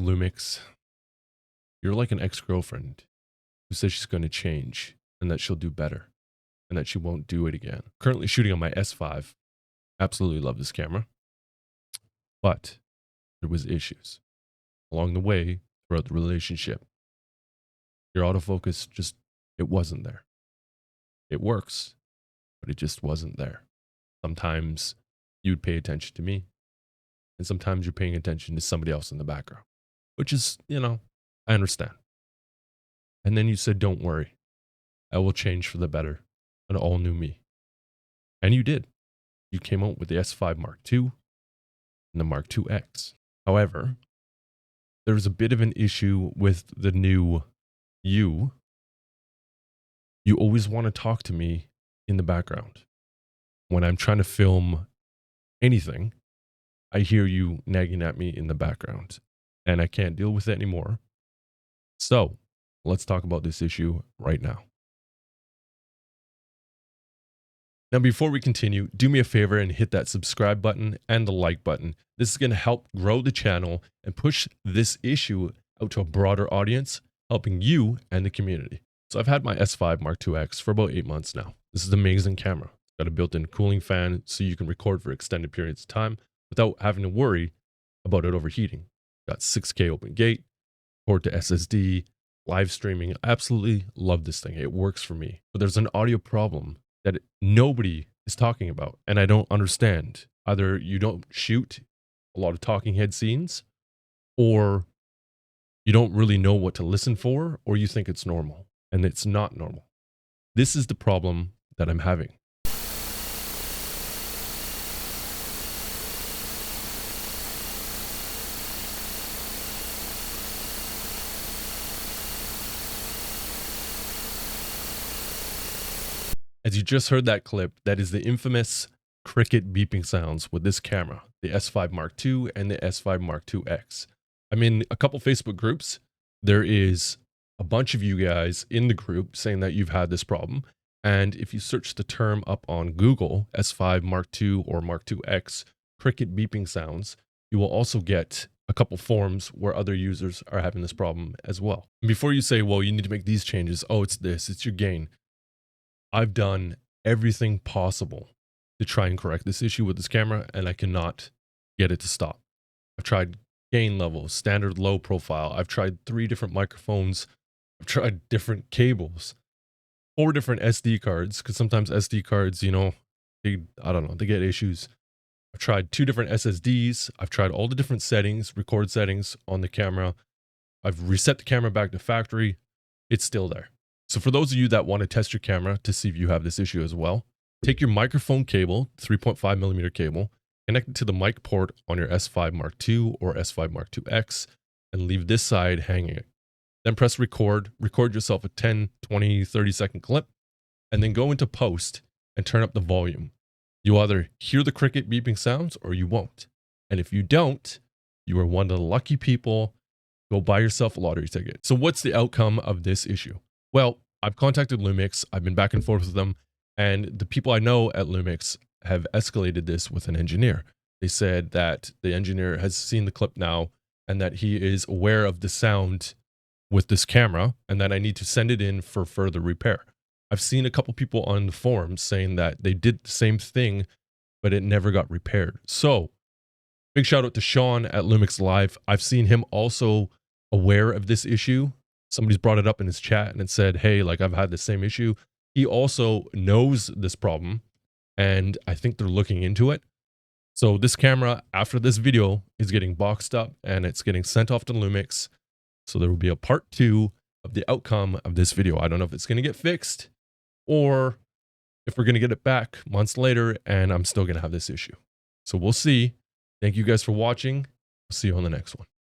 LUMIX, you're like an ex-girlfriend who says she's going to change and that she'll do better and that she won't do it again. Currently shooting on my S5. Absolutely love this camera. But there was issues along the way throughout the relationship. Your autofocus just, it wasn't there. It works, but it just wasn't there. Sometimes you'd pay attention to me, and sometimes you're paying attention to somebody else in the background, which is, I understand. And then you said, don't worry, I will change for the better, an all new me. And you did. You came out with the S5 Mark II and the Mark IIX. However, there was a bit of an issue with the new you. You always want to talk to me in the background. When I'm trying to film anything, I hear you nagging at me in the background, and I can't deal with it anymore. So let's talk about this issue right now. Now, before we continue, do me a favor and hit that subscribe button and the like button. This is going to help grow the channel and push this issue out to a broader audience, helping you and the community. So I've had my S5 Mark IIX for about 8 months now. This is an amazing camera. It's got a built-in cooling fan so you can record for extended periods of time without having to worry about it overheating. Got 6K open gate, port to SSD, live streaming. I absolutely love this thing. It works for me. But there's an audio problem that nobody is talking about, and I don't understand. Either you don't shoot a lot of talking head scenes, or you don't really know what to listen for, or you think it's normal, and it's not normal. This is the problem that I'm having. As you just heard that clip, that is the infamous cricket beeping sounds with this camera, the S5 Mark II and the S5 Mark IIX. I'm in a couple Facebook groups. There is a bunch of you guys in the group saying that you've had this problem. And if you search the term up on Google, S5 Mark II or Mark IIX, cricket beeping sounds, you will also get a couple forums where other users are having this problem as well. And before you say, well, you need to make these changes. Oh, it's this, it's your gain. I've done everything possible to try and correct this issue with this camera, and I cannot get it to stop. I've tried gain levels, standard low profile. I've tried 3 different microphones. I've tried different cables, 4 different SD cards, because sometimes SD cards, they get issues. I've tried 2 different SSDs. I've tried all the different settings, record settings on the camera. I've reset the camera back to factory. It's still there. So for those of you that want to test your camera to see if you have this issue as well, take your microphone cable, 3.5mm cable, connect it to the mic port on your S5 Mark II or S5 Mark IIX, and leave this side hanging. Then press record yourself a 10, 20, 30-second clip, and then go into post and turn up the volume. You'll either hear the cricket beeping sounds or you won't. And if you don't, you are one of the lucky people. Go buy yourself a lottery ticket. So what's the outcome of this issue? Well, I've contacted LUMIX. I've been back and forth with them, and the people I know at LUMIX have escalated this with an engineer. They said that the engineer has seen the clip now and that he is aware of the sound with this camera and that I need to send it in for further repair. I've seen a couple people on the forums saying that they did the same thing, but it never got repaired. So big shout out to Sean at LUMIX Live. I've seen him also aware of this issue. Somebody's brought it up in his chat and it said, hey, I've had the same issue. He also knows this problem, and I think they're looking into it. So this camera, after this video, is getting boxed up and it's getting sent off to LUMIX. So there will be a part 2 of the outcome of this video. I don't know if it's going to get fixed or if we're going to get it back months later and I'm still going to have this issue. So we'll see. Thank you guys for watching. I'll see you on the next one.